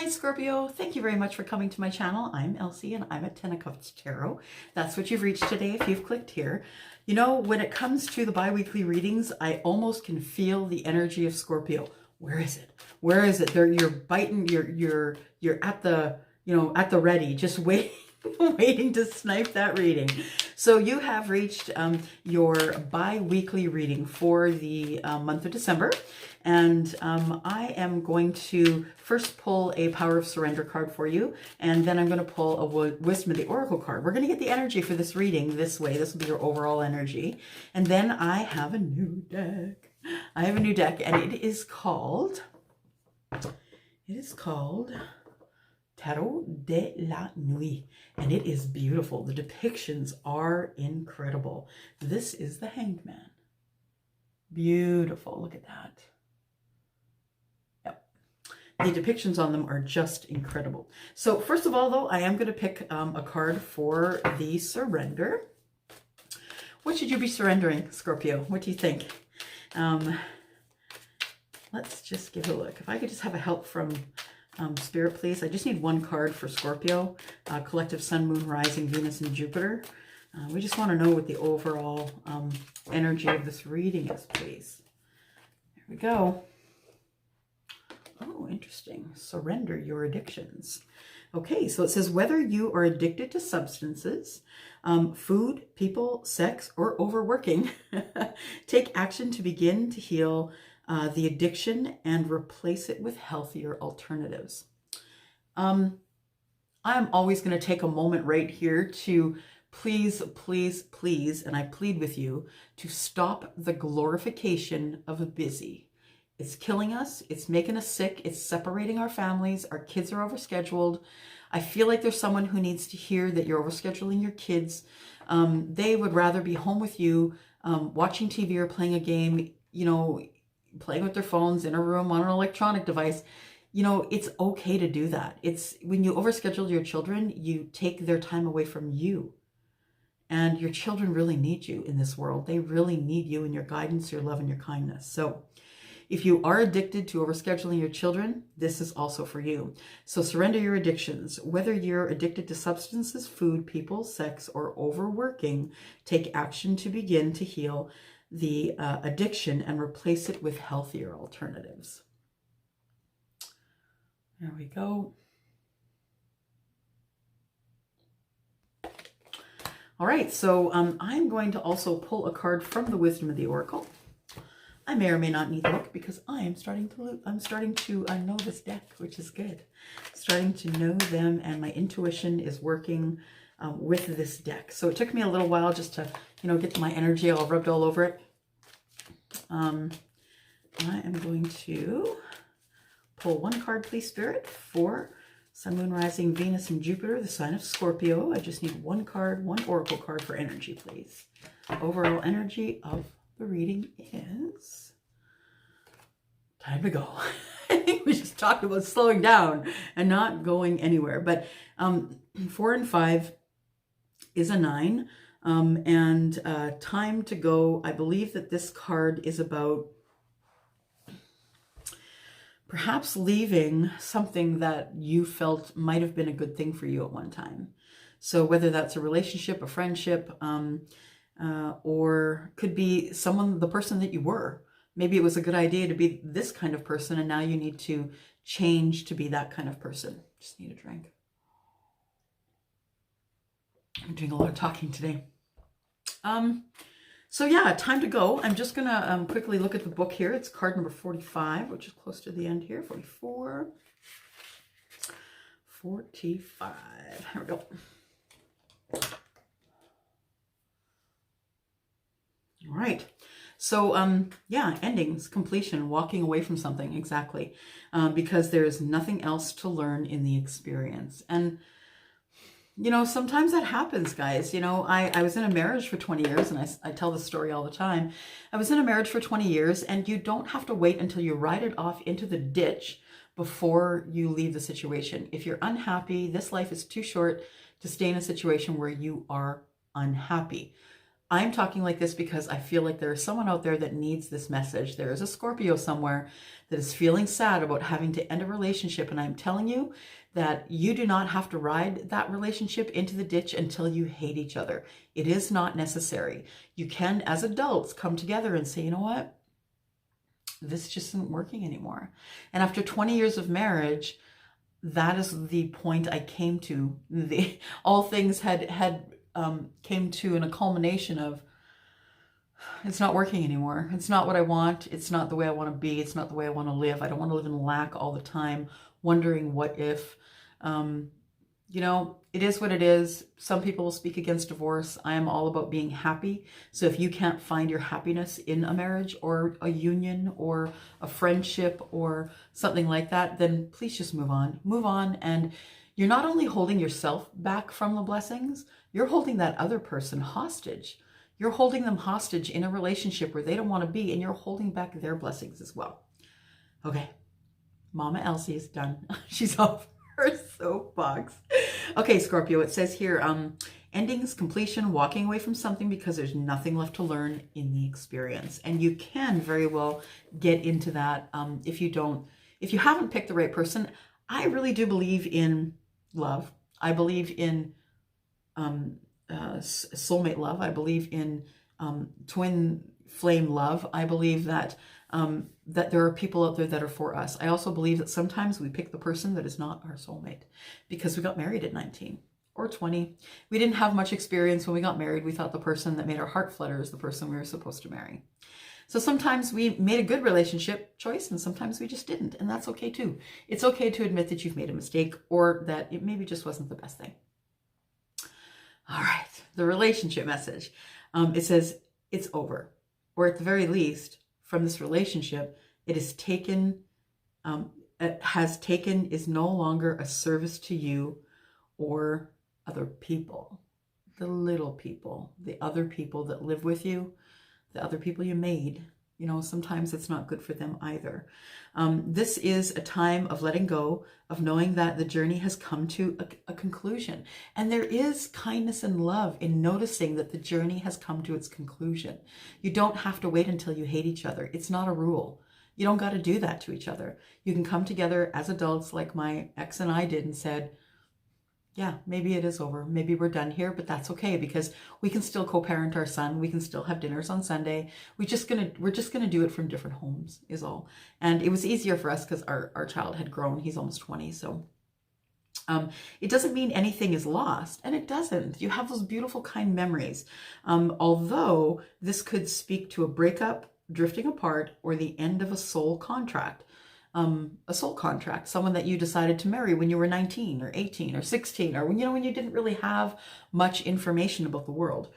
Hi Scorpio, thank you very much for coming to my channel. I'm Elsie and I'm at 10 of Cups Tarot. That's what you've reached today if you've clicked here. You know, when it comes to the bi-weekly readings, I almost can feel the energy of Scorpio. Where is it? Where is it? You're biting, you're at the, at the ready, just waiting, waiting to snipe that reading. So you have reached your bi-weekly reading for the month of December. And I am going to first pull a Power of Surrender card for you, and then I'm going to pull a Wisdom of the Oracle card. We're going to get the energy for this reading this way. This will be your overall energy. And then I have a new deck. I have a new deck, and it is called Tarot de la Nuit, and it is beautiful. The depictions are incredible. This is the Hanged Man. Beautiful. Look at that. The depictions on them are just incredible. So first of all, though, I am going to pick a card for the surrender. What should you be surrendering, Scorpio? What do you think? Let's just give it a look. If I could just have a help from Spirit, please. I just need one card for Scorpio. Collective Sun, Moon, Rising, Venus, and Jupiter. We just want to know what the overall energy of this reading is, please. There we go. Oh, interesting. Surrender your addictions. Okay, so it says whether you are addicted to substances, food, people, sex, or overworking, take action to begin to heal the addiction and replace it with healthier alternatives. I'm always going to take a moment right here to please, please, please, and I plead with you to stop the glorification of busy. It's killing us. It's making us sick. It's separating our families. Our kids are overscheduled. I feel like there's someone who needs to hear that you're overscheduling your kids. They would rather be home with you, watching TV or playing a game, playing with their phones in a room on an electronic device. It's okay to do that. It's when you overschedule your children, you take their time away from you. And your children really need you in this world. They really need you and your guidance, your love, and your kindness. So if you are addicted to overscheduling your children, this is also for you. So surrender your addictions. Whether you're addicted to substances, food, people, sex, or overworking, take action to begin to heal the addiction and replace it with healthier alternatives. There we go. All right, so I'm going to also pull a card from the Wisdom of the Oracle. I may or may not need to look because I'm starting to know this deck, which is good. Starting to know them, and my intuition is working with this deck. So it took me a little while just to, get my energy all rubbed all over it. I am going to pull one card, please, Spirit, for Sun, Moon, Rising, Venus, and Jupiter, the sign of Scorpio. I just need one card, one oracle card for energy, please. Overall energy of the reading is time to go. I think we just talked about slowing down and not going anywhere. But 4 and 5 is a 9. And time to go. I believe that this card is about perhaps leaving something that you felt might have been a good thing for you at one time. So whether that's a relationship, a friendship, or could be the person that you were. Maybe it was a good idea to be this kind of person, and now you need to change to be that kind of person. Just need a drink. I'm doing a lot of talking today. So yeah, time to go. I'm just gonna quickly look at the book here. It's card number 45, which is close to the end here. 44, 45. Here we go. All right. So, yeah, endings, completion, walking away from something, exactly, because there's nothing else to learn in the experience. And, sometimes that happens, guys. I was in a marriage for 20 years, and I tell this story all the time. I was in a marriage for 20 years, and you don't have to wait until you ride it off into the ditch before you leave the situation. If you're unhappy, this life is too short to stay in a situation where you are unhappy. I'm talking like this because I feel like there is someone out there that needs this message. There is a Scorpio somewhere that is feeling sad about having to end a relationship. And I'm telling you that you do not have to ride that relationship into the ditch until you hate each other. It is not necessary. You can, as adults, come together and say, you know what? This just isn't working anymore. And after 20 years of marriage, that is the point I came to. All things came to a culmination of, it's not working anymore. It's not what I want. It's not the way I want to be. It's not the way I want to live. I don't want to live in lack all the time, wondering what if. You know, it is what it is. Some people will speak against divorce. I am all about being happy. So if you can't find your happiness in a marriage or a union or a friendship or something like that, then please just move on. Move on. And you're not only holding yourself back from the blessings, you're holding that other person hostage. You're holding them hostage in a relationship where they don't want to be, and you're holding back their blessings as well. Okay. Mama Elsie is done. She's off her soapbox. Okay, Scorpio, it says here, endings, completion, walking away from something because there's nothing left to learn in the experience. And you can very well get into that if you haven't picked the right person. I really do believe in love. I believe in soulmate love. I believe in twin flame love. I believe that that there are people out there that are for us. I also believe that sometimes we pick the person that is not our soulmate because we got married at 19 or 20. We didn't have much experience when we got married. We thought the person that made our heart flutter is the person we were supposed to marry. So sometimes we made a good relationship choice and sometimes we just didn't. And that's okay too. It's okay to admit that you've made a mistake or that it maybe just wasn't the best thing. All right, the relationship message. It says it's over, or at the very least, from this relationship, is no longer a service to you or other people, the little people, the other people that live with you, the other people you made. You know, sometimes it's not good for them either. This is a time of letting go, of knowing that the journey has come to a conclusion. And there is kindness and love in noticing that the journey has come to its conclusion. You don't have to wait until you hate each other. It's not a rule. You don't got to do that to each other. You can come together as adults like my ex and I did and said, yeah, maybe it is over. Maybe we're done here, but that's okay because we can still co-parent our son. We can still have dinners on Sunday. We're just gonna do it from different homes is all. And it was easier for us because our child had grown. He's almost 20. So it doesn't mean anything is lost, and it doesn't. You have those beautiful, kind memories. Although this could speak to a breakup, drifting apart, or the end of a soul contract. Someone that you decided to marry when you were 19 or 18 or 16, or when you didn't really have much information about the world.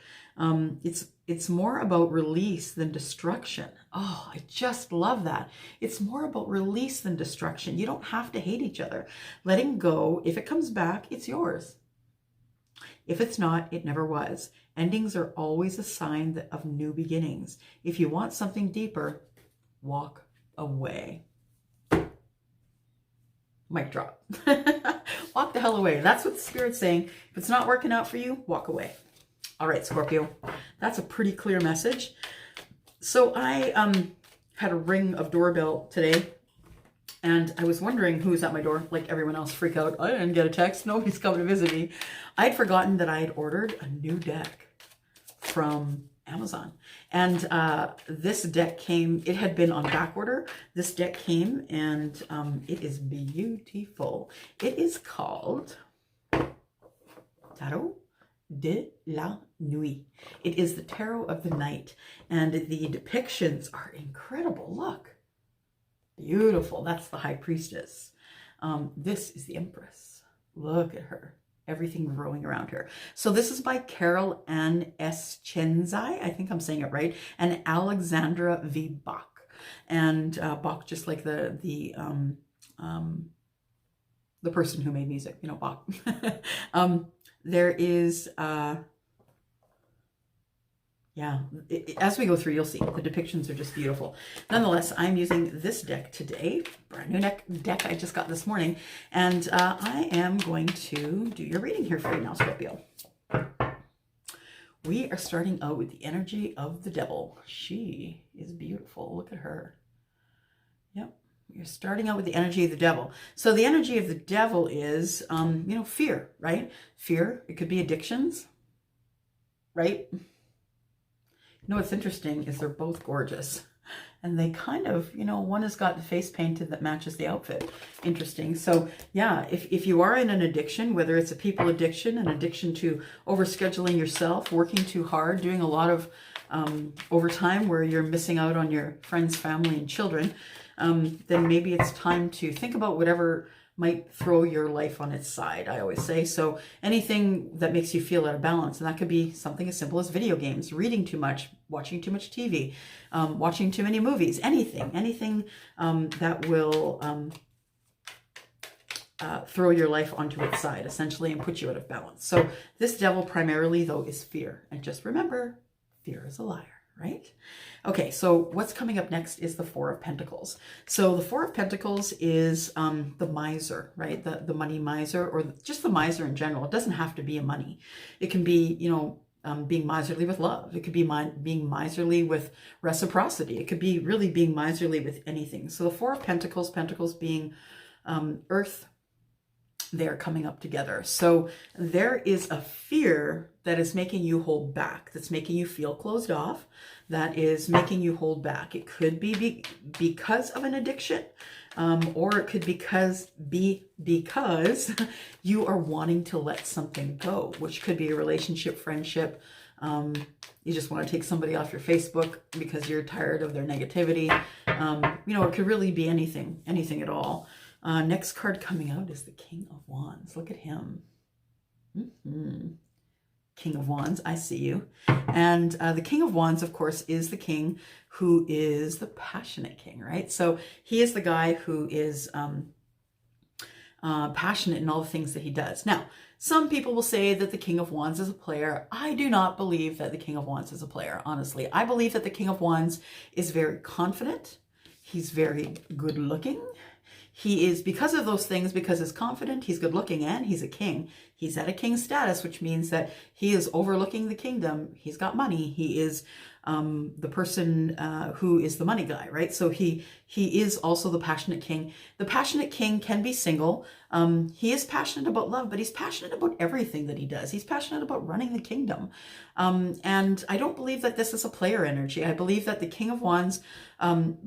It's more about release than destruction. Oh, I just love that. It's more about release than destruction. You don't have to hate each other. Letting go, if it comes back, it's yours. If it's not, it never was. Endings are always a sign of new beginnings. If you want something deeper, walk away. Mic drop. Walk the hell away. That's what the Spirit's saying. If it's not working out for you, walk away. All right, Scorpio. That's a pretty clear message. So I had a ring of doorbell today, and I was wondering who's at my door. Like everyone else, freak out. I didn't get a text. Nobody's coming to visit me. I had forgotten that I had ordered a new deck from Amazon. And this deck came, it had been on back order. This deck came and it is beautiful. It is called Tarot de la Nuit. It is the tarot of the night. And the depictions are incredible. Look. Beautiful. That's the High Priestess. This is the Empress. Look at her. Everything growing around her. So this is by Carol Ann S. Chenzai. I think I'm saying it right. And Alexandra V. Bach. And Bach, just like the person who made music, Bach. There is, as we go through, you'll see the depictions are just beautiful. Nonetheless, I'm using this deck today, brand new deck I just got this morning, and I am going to do your reading here for you now, Scorpio. We are starting out with the energy of the devil. She is beautiful. Look at her. Yep. You're starting out with the energy of the devil. So the energy of the devil is, fear, right? Fear. It could be addictions, right? You know what's interesting is they're both gorgeous. And they kind of, one has got the face painted that matches the outfit. Interesting. So yeah, if you are in an addiction, whether it's a people addiction, an addiction to overscheduling yourself, working too hard, doing a lot of overtime where you're missing out on your friends, family, and children, then maybe it's time to think about whatever might throw your life on its side, I always say. So anything that makes you feel out of balance, and that could be something as simple as video games, reading too much, watching too much TV, watching too many movies, anything that will throw your life onto its side, essentially, and put you out of balance. So this devil primarily, though, is fear. And just remember, fear is a liar. Right? Okay, so what's coming up next is the Four of Pentacles. So the Four of Pentacles is the miser, right? The money miser, or just the miser in general. It doesn't have to be a money. It can be, being miserly with love. It could be being miserly with reciprocity. It could be really being miserly with anything. So the Four of Pentacles, Pentacles being earth, they're coming up together. So there is a fear that is making you hold back, that's making you feel closed off, that is making you hold back. It could be because of an addiction, or it could be because you are wanting to let something go, which could be a relationship, friendship. You just want to take somebody off your Facebook because you're tired of their negativity. It could really be anything at all. Next card coming out is the King of Wands. Look at him. King of Wands, I see you. And the King of Wands, of course, is the king who is the passionate king, right? So he is the guy who is passionate in all the things that he does. Now, some people will say that the King of Wands is a player. I do not believe that the King of Wands is a player, honestly. I believe that the King of Wands is very confident. He's very good looking. He is, because of those things, because he's confident, he's good looking, and he's a king. He's at a king status, which means that he is overlooking the kingdom. He's got money. He is the person who is the money guy, right? So he is also the passionate king. The passionate king can be single. He is passionate about love, but he's passionate about everything that he does. He's passionate about running the kingdom. And I don't believe that this is a player energy. I believe that the King of Wands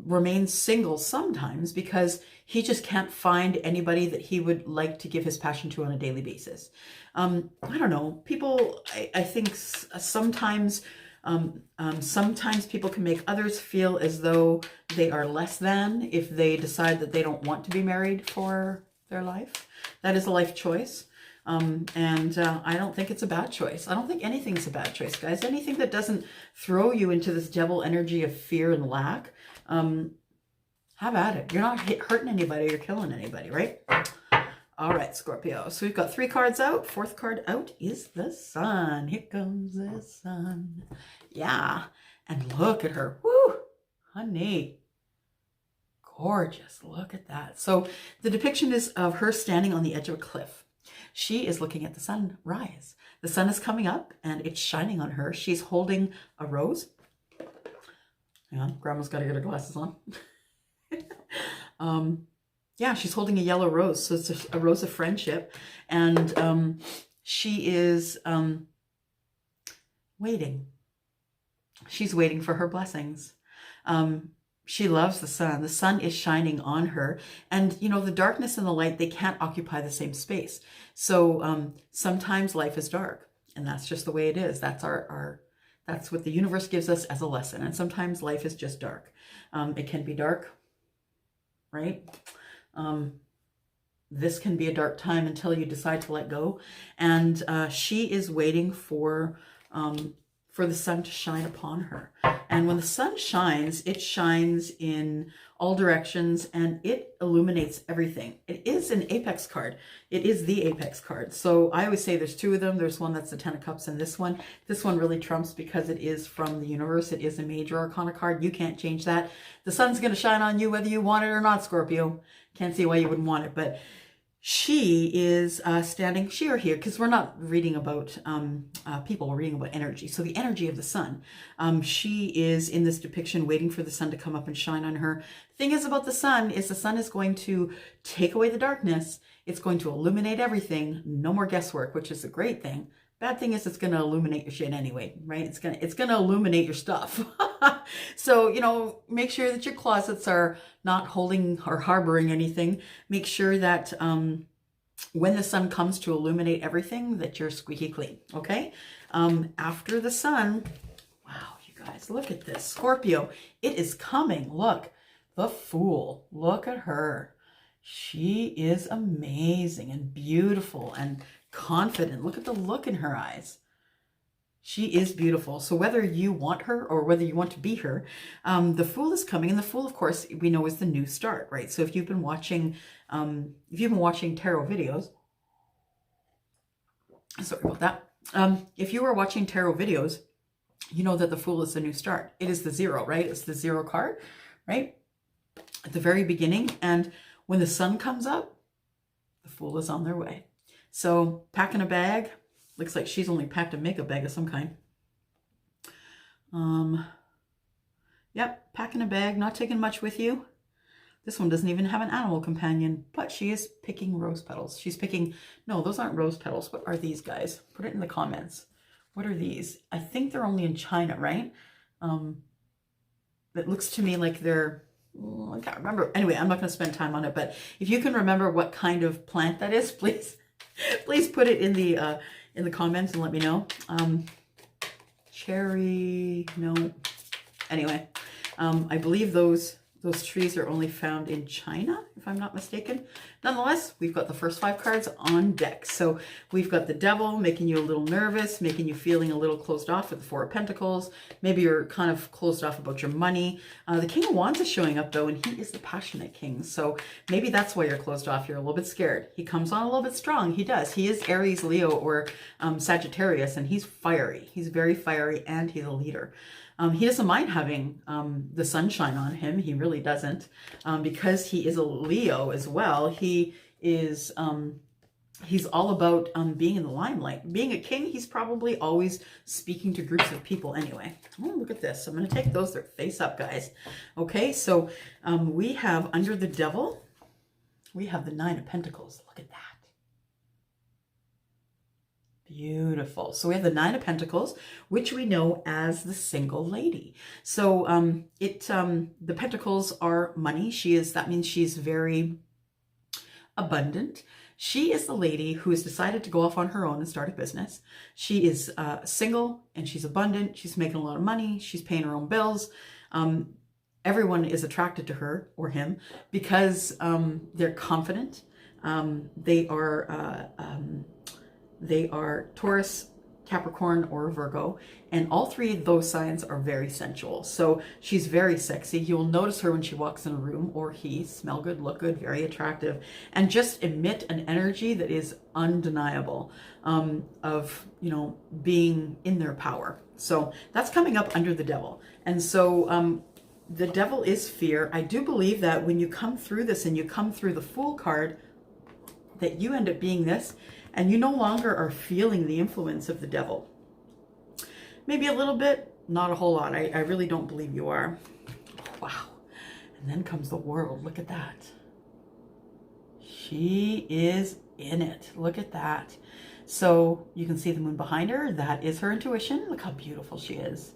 remains single sometimes because he just can't find anybody that he would like to give his passion to on a daily basis. I don't know. People, I think sometimes people can make others feel as though they are less than if they decide that they don't want to be married for their life. That is a life choice. And I don't think it's a bad choice. I don't think anything's a bad choice, guys. Anything that doesn't throw you into this devil energy of fear and lack, have at it. You're not hurting anybody or killing anybody, right? All right, Scorpio. So we've got 3 cards out. 4th card out is the Sun. Here comes the Sun. Yeah. And look at her. Woo! Honey. Gorgeous. Look at that. So the depiction is of her standing on the edge of a cliff. She is looking at the sun rise. The sun is coming up and it's shining on her. She's holding a rose. Hang on. Grandma's got to get her glasses on. Yeah, she's holding a yellow rose. So it's a rose of friendship. And she is waiting. She's waiting for her blessings. She loves the sun. The sun is shining on her. And, the darkness and the light, they can't occupy the same space. So sometimes life is dark. And that's just the way it is. That's that's what the universe gives us as a lesson. And sometimes life is just dark. It can be dark, right? This can be a dark time until you decide to let go. And she is waiting for the sun to shine upon her. And when the sun shines, it shines in all directions and it illuminates everything. It is an apex card. It is the apex card. So I always say there's 2 of them. There's one that's the 10 of Cups and this one. This one really trumps because it is from the universe. It is a major arcana card. You can't change that. The sun's going to shine on you whether you want it or not, Scorpio. Can't see why you wouldn't want it, but she is standing, she or here, because we're not reading about people, we're reading about energy. So the energy of the sun. She is in this depiction waiting for the sun to come up and shine on her. The thing is about the sun is going to take away the darkness. It's going to illuminate everything. No more guesswork, which is a great thing. Bad thing is it's going to illuminate your shit anyway, right? It's going to illuminate your stuff. So, you know, make sure that your closets are not holding or harboring anything. Make sure that when the sun comes to illuminate everything, that you're squeaky clean, okay? After the sun, wow, you guys, look at this. Scorpio, it is coming. Look, the Fool. Look at her. She is amazing and beautiful and confident. Look at the look in her eyes. She is beautiful. So whether you want her or whether you want to be her, the Fool is coming. And the Fool, of course, we know is the new start, right? So if you've been watching tarot videos, sorry about that. If you are watching tarot videos, you know that the Fool is the new start. It is the zero, right? It's the zero card, right? At the very beginning. And when the sun comes up, the Fool is on their way. So packing a bag. Looks like she's only packed a makeup bag of some kind. Yep, packing a bag, not taking much with you. This one doesn't even have an animal companion, but she is picking rose petals. She's picking, no, those aren't rose petals. What are these, guys? Put it in the comments. What are these? I think they're only in China, right? It looks to me like they're, I can't remember. Anyway, I'm not going to spend time on it, but if you can remember what kind of plant that is, please, please put it in the comments and let me know. Cherry, no. Anyway, I believe those trees are only found in China, if I'm not mistaken. Nonetheless, we've got the first 5 cards on deck. So we've got the Devil making you a little nervous, making you feeling a little closed off with the 4 of Pentacles. Maybe you're kind of closed off about your money. The King of Wands is showing up though, and he is the passionate king. So maybe that's why you're closed off. You're a little bit scared. He comes on a little bit strong. He does. He is Aries, Leo, or Sagittarius, and he's fiery. He's very fiery, and he's a leader. He doesn't mind having the sunshine on him. He really doesn't. Because he is a Leo as well. He is, he's all about being in the limelight. Being a king, he's probably always speaking to groups of people anyway. Oh, look at this. I'm going to take those. They're face up, guys. Okay, so we have under the Devil, we have the 9 of Pentacles. Look at that. Beautiful. So we have the 9 of Pentacles, which we know as the single lady. So the Pentacles are money. That means she's very abundant. She is the lady who has decided to go off on her own and start a business. She is single and she's abundant. She's making a lot of money. She's paying her own bills. Everyone is attracted to her or him because they're confident. They are Taurus, Capricorn, or Virgo, and all 3 of those signs are very sensual. So she's very sexy. You'll notice her when she walks in a room, or he, smell good, look good, very attractive, and just emit an energy that is undeniable of, you know, being in their power. So that's coming up under the Devil. And so the Devil is fear. I do believe that when you come through this and you come through the Fool card, that you end up being this, and you no longer are feeling the influence of the Devil. Maybe a little bit, not a whole lot. I really don't believe you are. Wow. And then comes the World. Look at that. She is in it. Look at that. So you can see the moon behind her. That is her intuition. Look how beautiful she is.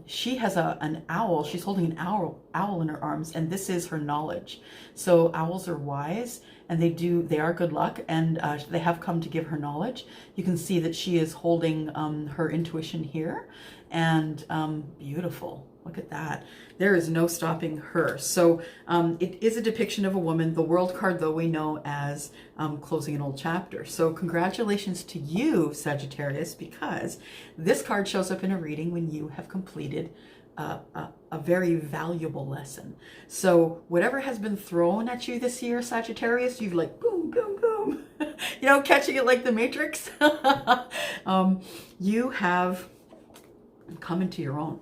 She has an owl. She's holding an owl in her arms, and this is her knowledge. So owls are wise, and they are good luck, and they have come to give her knowledge. You can see that she is holding her intuition here, and beautiful. Look at that. There is no stopping her. So it is a depiction of a woman. The World card, though, we know as closing an old chapter. So congratulations to you, Sagittarius, because this card shows up in a reading when you have completed a very valuable lesson. So whatever has been thrown at you this year, Sagittarius, you've like boom, boom, boom, you know, catching it like the Matrix. You have come into your own.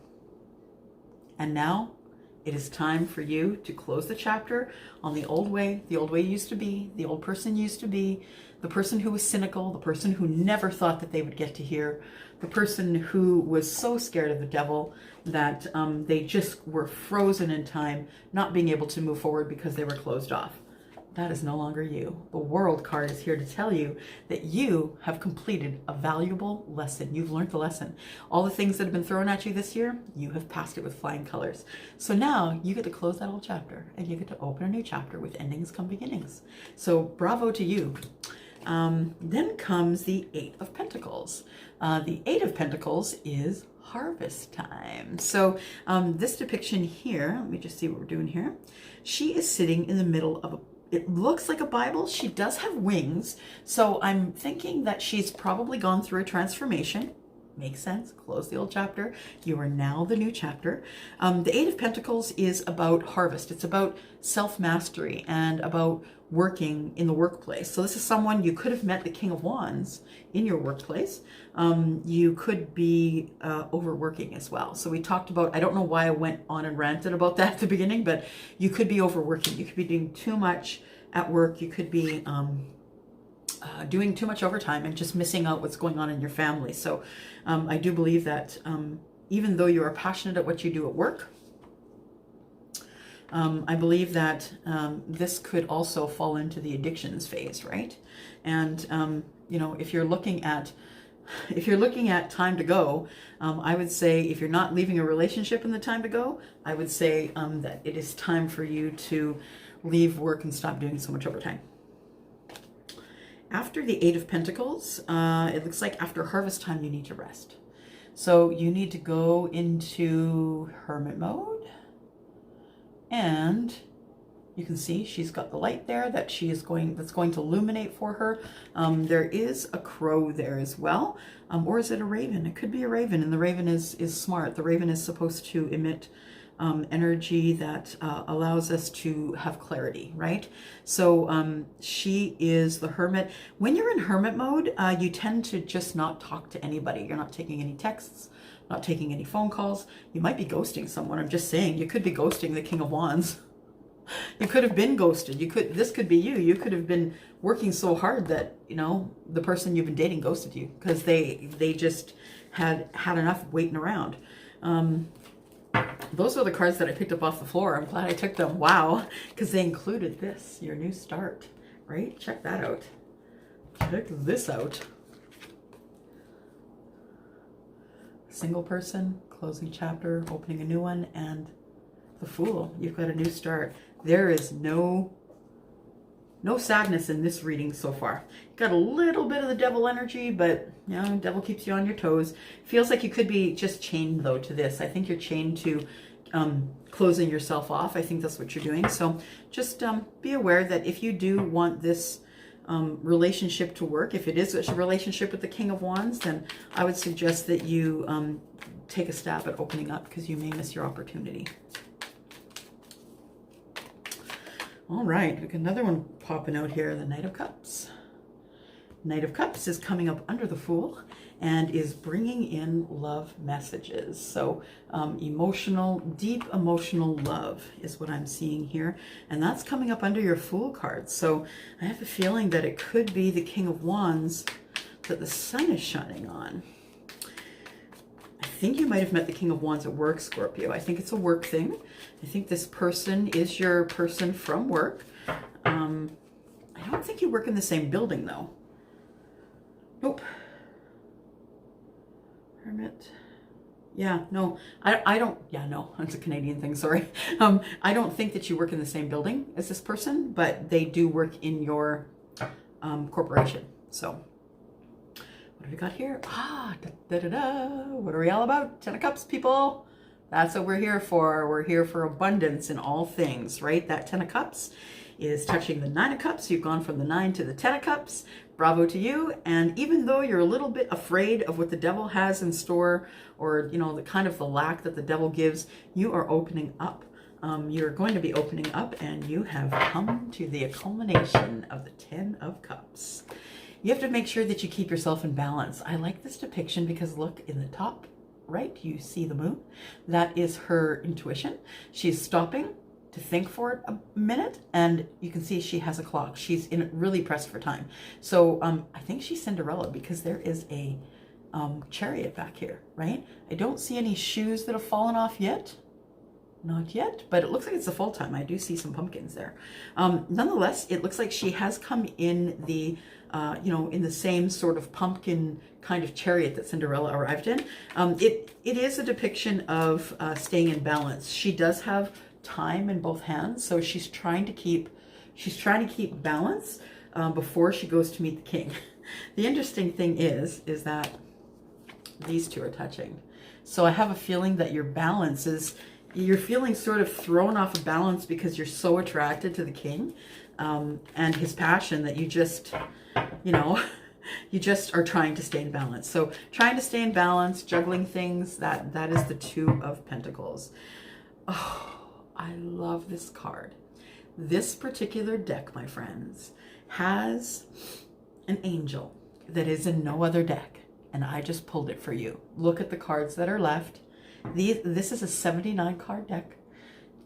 And now It is time for you to close the chapter on the old way you used to be, the old person used to be, the person who was cynical, the person who never thought that they would get to hear, the person who was so scared of the devil that they just were frozen in time, not being able to move forward because they were closed off. That is no longer you. The World card is here to tell you that you have completed a valuable lesson. You've learned the lesson. All the things that have been thrown at you this year, you have passed it with flying colors. So now you get to close that old chapter and you get to open a new chapter with endings come beginnings. So bravo to you. Then comes the Eight of Pentacles. The Eight of Pentacles is harvest time. So this depiction here, let me just see what we're doing here. She is sitting in the middle of it looks like a Bible. She does have wings. So I'm thinking that she's probably gone through a transformation. Makes sense. Close the old chapter. You are now the new chapter. The Eight of Pentacles is about harvest. It's about self-mastery and about working in the workplace. So this is someone, you could have met the King of Wands in your workplace. You could be overworking as well. So we talked about, I don't know why I went on and ranted about that at the beginning, but you could be overworking. You could be doing too much at work. You could be doing too much overtime and just missing out what's going on in your family. So I do believe that even though you are passionate at what you do at work, I believe that this could also fall into the addictions phase, right? And you know, if you're looking at time to go, I would say if you're not leaving a relationship in the time to go, I would say that it is time for you to leave work and stop doing so much overtime. After the Eight of Pentacles, it looks like after harvest time, you need to rest. So you need to go into hermit mode. And you can see she's got the light there that that's going to illuminate for her. There is a crow there as well. Or is it a raven? It could be a raven, and the raven is smart. The raven is supposed to emit energy that allows us to have clarity, right? So she is the hermit. When you're in hermit mode, you tend to just not talk to anybody. You're not taking any texts, not taking any phone calls. You might be ghosting someone. I'm just saying, you could be ghosting the King of Wands. You could have been ghosted. This could be you. You could have been working so hard that, you know, the person you've been dating ghosted you because they just had enough waiting around. Those are the cards that I picked up off the floor. I'm glad I took them. Wow. Because they included this, your new start, right? Check that out. Check this out. Single person, closing chapter, opening a new one, and the Fool. You've got a new start. There is no sadness in this reading so far. You've got a little bit of the devil energy, but you know, devil keeps you on your toes. Feels like you could be just chained though to this. I think you're chained to closing yourself off. I think that's what you're doing. So just be aware that if you do want this relationship to work, if it is a relationship with the King of Wands, then I would suggest that you take a stab at opening up because you may miss your opportunity. All right, we got another one popping out here, the Knight of Cups. Knight of Cups is coming up under the Fool and is bringing in love messages. So emotional, deep emotional love is what I'm seeing here. And that's coming up under your Fool card. So I have a feeling that it could be the King of Wands that the sun is shining on. I think you might have met the King of Wands at work, Scorpio. I think it's a work thing. I think this person is your person from work. I don't think you work in the same building, though. Nope. Hermit. Yeah, no. I don't... Yeah, no. That's a Canadian thing, sorry. I don't think that you work in the same building as this person, but they do work in your corporation. So... what have we got here? What are we all about? 10 of Cups, people. That's what we're here for. We're here for abundance in all things, right? That 10 of Cups is touching the 9 of Cups. You've gone from the 9 to the 10 of Cups. Bravo to you. And even though you're a little bit afraid of what the devil has in store, or, you know, the kind of the lack that the devil gives, you are opening up. You're going to be opening up, and you have come to the culmination of the 10 of Cups. You have to make sure that you keep yourself in balance. I like this depiction because look in the top right, you see the moon. That is her intuition. She's stopping to think for a minute, and you can see she has a clock. She's really pressed for time. So I think she's Cinderella, because there is a chariot back here, right? I don't see any shoes that have fallen off yet. Not yet, but it looks like it's the full time. I do see some pumpkins there. Nonetheless, it looks like she has come in the, in the same sort of pumpkin kind of chariot that Cinderella arrived in. It is a depiction of staying in balance. She does have time in both hands, so she's trying to keep balance before she goes to meet the king. The interesting thing is that these two are touching. So I have a feeling that your balance is, you're feeling sort of thrown off of balance because you're so attracted to the king and his passion that you just, you just are trying to stay in balance. So trying to stay in balance, juggling things, that is the Two of Pentacles. Oh, I love this card. This particular deck, my friends, has an angel that is in no other deck. And I just pulled it for you. Look at the cards that are left. This is a 79 card deck.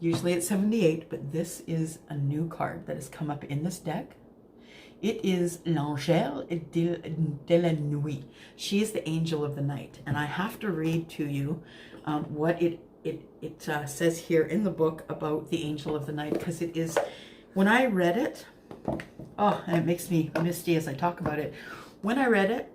Usually it's 78, but this is a new card that has come up in this deck. It is l'Angel de la Nuit. She is the angel of the night. And I have to read to you what it says here in the book about the angel of the night, because it is, when I read it, oh, and it makes me misty as I talk about it. When I read it,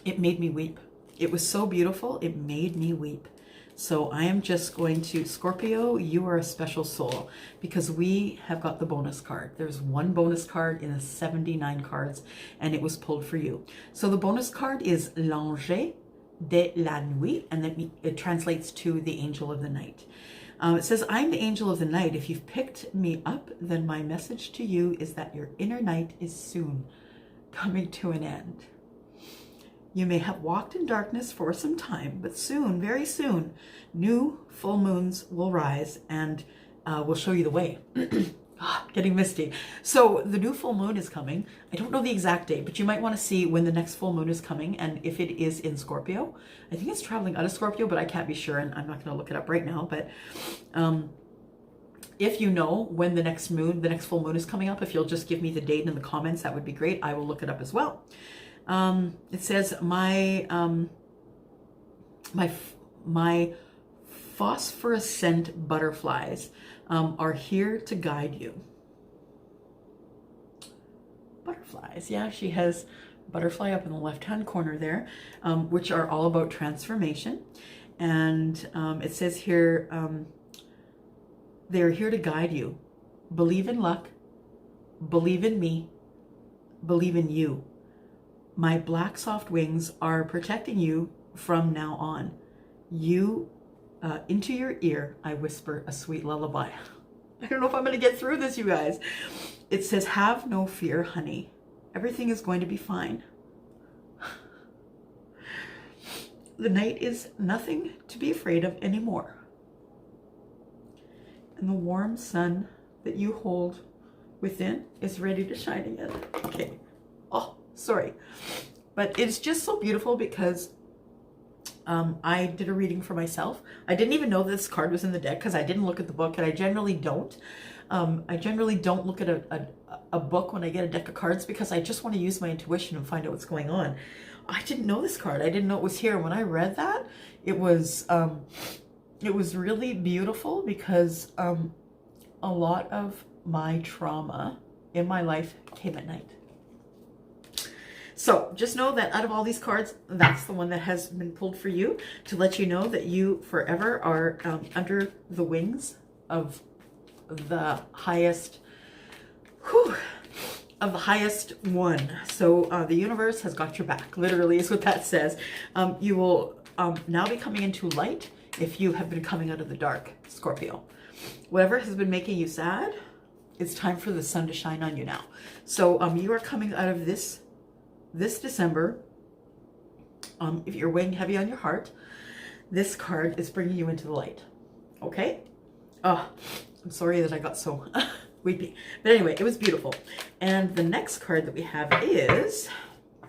it made me weep. It was so beautiful, it made me weep. So I am just going to, Scorpio, you are a special soul, because we have got the bonus card. There's one bonus card in the 79 cards, and it was pulled for you. So the bonus card is l'Angel de la Nuit, and then it translates to the angel of the night. It says, I'm the angel of the night. If you've picked me up, then my message to you is that your inner night is soon coming to an end. You may have walked in darkness for some time, but soon, very soon, new full moons will rise and will show you the way. Getting misty. So the new full moon is coming. I don't know the exact date, but you might want to see when the next full moon is coming, and if it is in Scorpio. I think it's traveling out of Scorpio, but I can't be sure, and I'm not going to look it up right now. But if you know when the next full moon is coming up, if you'll just give me the date in the comments, that would be great. I will look it up as well. It says my phosphorescent butterflies are here to guide you. Butterflies, yeah, she has butterfly up in the left-hand corner there, which are all about transformation. And it says here, they're here to guide you. Believe in luck, believe in me, believe in you. My black soft wings are protecting you from now on. You, into your ear, I whisper a sweet lullaby. I don't know if I'm going to get through this, you guys. It says, have no fear, honey. Everything is going to be fine. The night is nothing to be afraid of anymore. And the warm sun that you hold within is ready to shine again. Okay. Oh, sorry. But it's just so beautiful because I did a reading for myself. I didn't even know this card was in the deck because I didn't look at the book, and I generally don't. I generally don't look at a book when I get a deck of cards because I just want to use my intuition and find out what's going on. I didn't know this card. I didn't know it was here. When I read that, it was really beautiful because a lot of my trauma in my life came at night. So just know that out of all these cards, that's the one that has been pulled for you, to let you know that you forever are under the wings of the highest, one. So the universe has got your back, literally is what that says. You will now be coming into light if you have been coming out of the dark, Scorpio. Whatever has been making you sad, it's time for the sun to shine on you now. So you are coming out of this December. If you're weighing heavy on your heart, this card is bringing you into the light. Okay? Oh, I'm sorry that I got so weepy. But anyway, it was beautiful. And the next card that we have is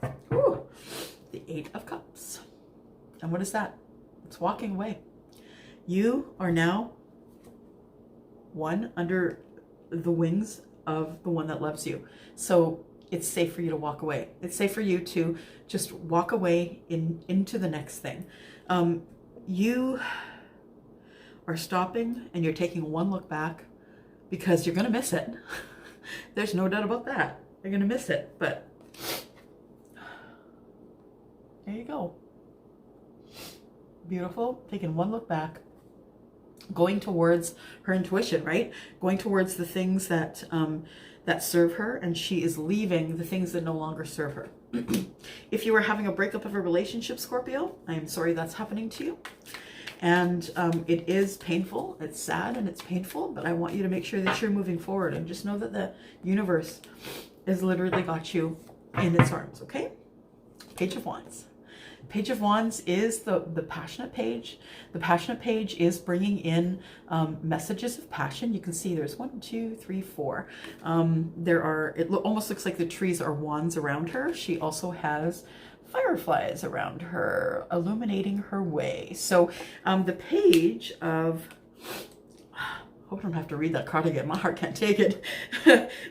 the Eight of Cups. And what is that? It's walking away. You are now one under the wings of the one that loves you. So it's safe for you to walk away. It's safe for you to just walk away into the next thing. You are stopping and you're taking one look back because you're going to miss it. There's no doubt about that. You're going to miss it, but there you go. Beautiful. Taking one look back, going towards her intuition, right? Going towards the things that that serve her, and she is leaving the things that no longer serve her. If you are having a breakup of a relationship, Scorpio, I am sorry that's happening to you. And it is painful, it's sad and it's painful, but I want you to make sure that you're moving forward and just know that the universe has literally got you in its arms, okay? Page of Wands. Page of Wands is the passionate page. The passionate page is bringing in messages of passion. You can see there's 1, 2, 3, 4. There are, almost looks like the trees are wands around her. She also has fireflies around her, illuminating her way. So the page of, I hope I don't have to read that card again. My heart can't take it.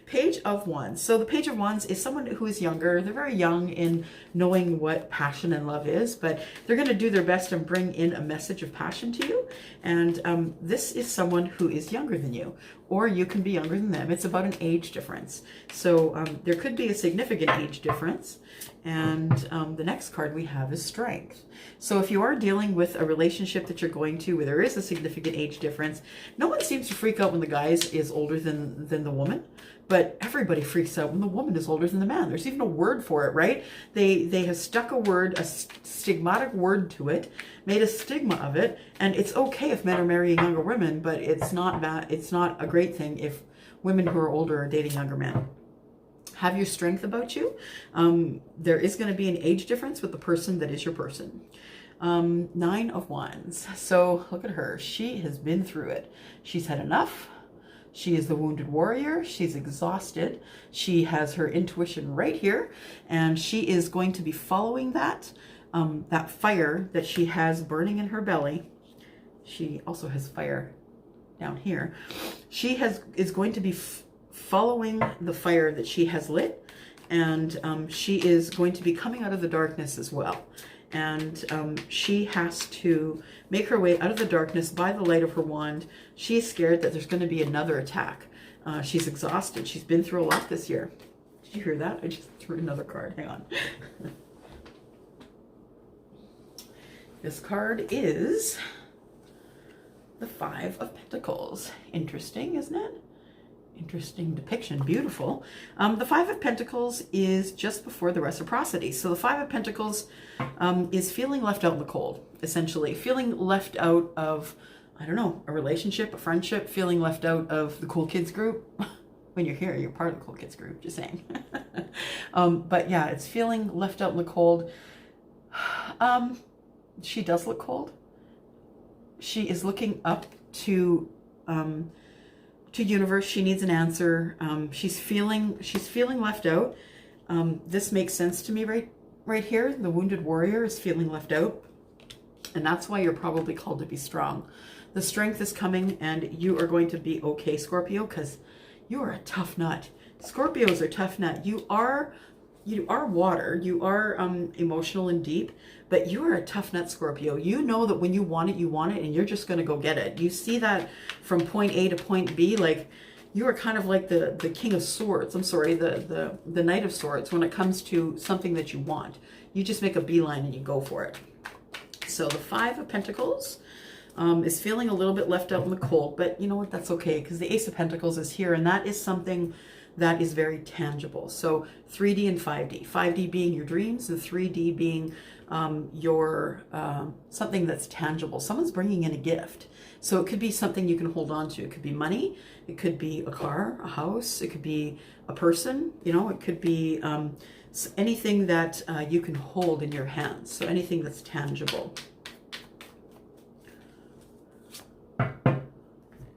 Page of Wands. So the Page of Wands is someone who is younger. They're very young in knowing what passion and love is, but they're going to do their best and bring in a message of passion to you. And this is someone who is younger than you, or you can be younger than them. It's about an age difference. So there could be a significant age difference. And the next card we have is Strength. So if you are dealing with a relationship that you're going to where there is a significant age difference, no one seems to freak out when the guy is older than the woman, but everybody freaks out when the woman is older than the man. There's even a word for it, right? They have stuck a word, a stigmatic word to it, made a stigma of it, and it's okay if men are marrying younger women, but it's not a great thing if women who are older are dating younger men. Have your strength about you. There is going to be an age difference with the person that is your person. 9 of Wands. So look at her. She has been through it. She's had enough. She is the wounded warrior. She's exhausted. She has her intuition right here, and she is going to be following that that fire that she has burning in her belly. She also has fire down here. She is going to be following the fire that she has lit, and she is going to be coming out of the darkness as well. And she has to make her way out of the darkness by the light of her wand. She's scared that there's going to be another attack. She's exhausted. She's been through a lot this year. Did you hear that? I just threw another card. Hang on. This card is the 5 of Pentacles. Interesting, isn't it? Interesting depiction. Beautiful. The 5 of Pentacles is just before the reciprocity. So the 5 of Pentacles is feeling left out in the cold, essentially. Feeling left out of, I don't know, a relationship, a friendship, feeling left out of the cool kids group. When you're here, you're part of the cool kids group, just saying. But yeah, it's feeling left out in the cold. She does look cold. She is looking up to universe. She needs an answer. She's feeling left out. This makes sense to me right here. The wounded warrior is feeling left out, and that's why you're probably called to be strong. The strength is coming, and you are going to be okay, Scorpio, because you are a tough nut. Scorpios are tough nut. You are water. You are emotional and deep, but you are a tough nut, Scorpio. You know that when you want it, and you're just going to go get it. You see that from point A to point B. Like, you are kind of like the King of Swords. I'm sorry, the Knight of Swords when it comes to something that you want. You just make a beeline and you go for it. So the 5 of Pentacles is feeling a little bit left out in the cold, but you know what? That's okay, because the Ace of Pentacles is here, and that is something that is very tangible. So 3D and 5D. 5D being your dreams, and 3D being your something that's tangible. Someone's bringing in a gift. So it could be something you can hold on to. It could be money. It could be a car, a house. It could be a person. You know, it could be anything that you can hold in your hands. So anything that's tangible.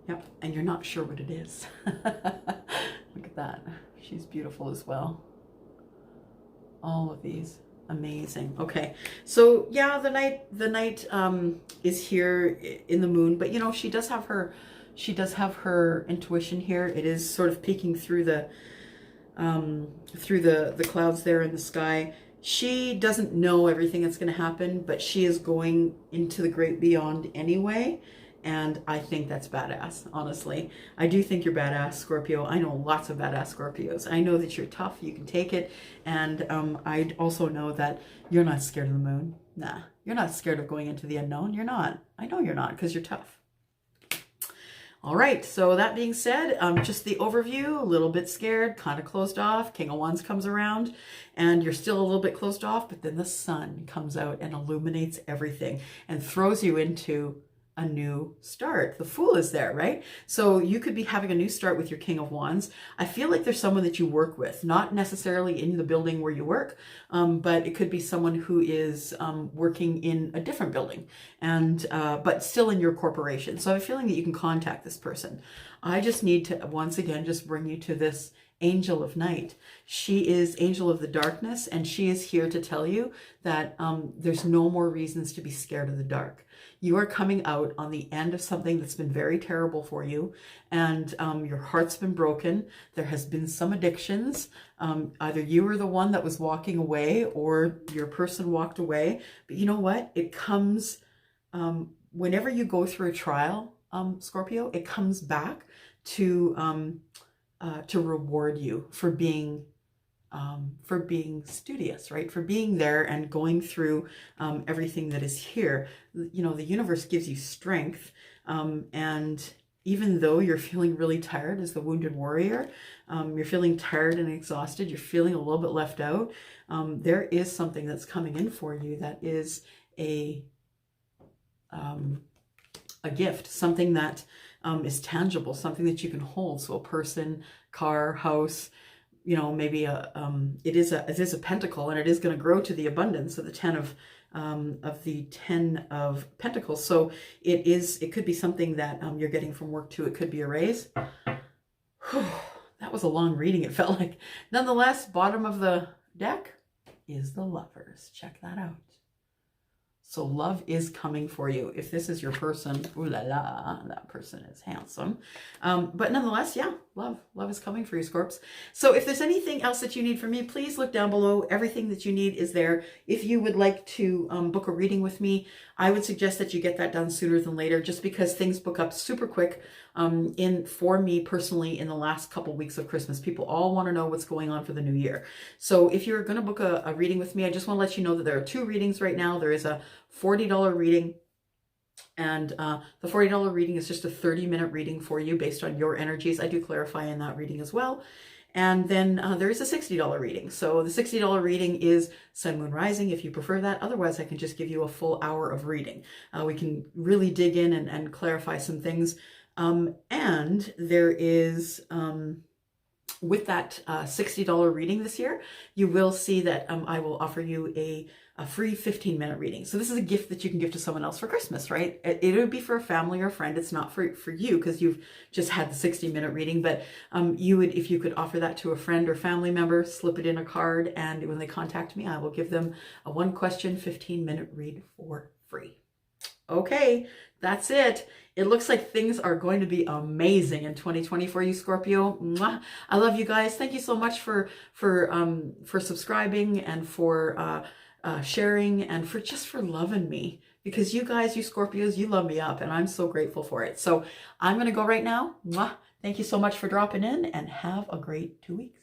Yep, and you're not sure what it is. Look at that. She's beautiful as well. All of these. Amazing. Okay. So yeah, the night is here in the moon, but you know, she does have her intuition here. It is sort of peeking through the clouds there in the sky. She doesn't know everything that's going to happen, but she is going into the great beyond anyway. And I think that's badass, honestly. I do think you're badass, Scorpio. I know lots of badass Scorpios. I know that you're tough, you can take it. And I also know that you're not scared of the moon. Nah, you're not scared of going into the unknown. You're not. I know you're not, because you're tough. All right, so that being said, just the overview, a little bit scared, kind of closed off. King of Wands comes around and you're still a little bit closed off, but then the sun comes out and illuminates everything and throws you into a new start. The Fool is there, right? So you could be having a new start with your King of Wands. I feel like there's someone that you work with, not necessarily in the building where you work, but it could be someone who is working in a different building, and but still in your corporation. So I have a feeling that you can contact this person. I just need to, once again, just bring you to this Angel of Night. She is Angel of the Darkness, and she is here to tell you that there's no more reasons to be scared of the dark. You are coming out on the end of something that's been very terrible for you, and your heart's been broken. There has been some addictions. Either you were the one that was walking away or your person walked away. But you know what? It comes, whenever you go through a trial, Scorpio, it comes back to reward you for being studious, right? For being there and going through everything that is here. You know, the universe gives you strength. And even though you're feeling really tired as the wounded warrior, you're feeling tired and exhausted, you're feeling a little bit left out, there is something that's coming in for you that is a gift, something that is tangible, something that you can hold. So a person, car, house, you know, maybe it is a pentacle, and it is going to grow to the abundance of the 10 of Pentacles. So it could be something that you're getting from work too. It could be a raise. That was a long reading, it felt like. Nonetheless, bottom of the deck is the Lovers. Check that out. So love is coming for you. If this is your person, ooh la la, that person is handsome. But nonetheless, yeah, love is coming for you, Scorps. So if there's anything else that you need from me, please look down below. Everything that you need is there. If you would like to book a reading with me, I would suggest that you get that done sooner than later, just because things book up super quick. For me personally, in the last couple weeks of Christmas, people all want to know what's going on for the new year. So if you're going to book a reading with me, I just want to let you know that there are 2 readings right now. There is a $40 reading, and the $40 reading is just a 30-minute reading for you based on your energies. I do clarify in that reading as well. And then there is a $60 reading. So the $60 reading is Sun, Moon, Rising, if you prefer that. Otherwise, I can just give you a full hour of reading. We can really dig in and clarify some things. And there is, with that $60 reading this year, you will see that I will offer you a free 15-minute reading. So this is a gift that you can give to someone else for Christmas, right? It would be for a family or a friend. It's not for you, because you've just had the 60-minute reading. But if you could offer that to a friend or family member, slip it in a card, and when they contact me, I will give them a 1-question 15-minute read for free. Okay, that's it. It looks like things are going to be amazing in 2020 for you, Scorpio. Mwah. I love you guys. Thank you so much for subscribing, and for sharing, and for loving me, because you guys, you Scorpios, you love me up, and I'm so grateful for it. So I'm going to go right now. Mwah. Thank you so much for dropping in, and have a great 2 weeks.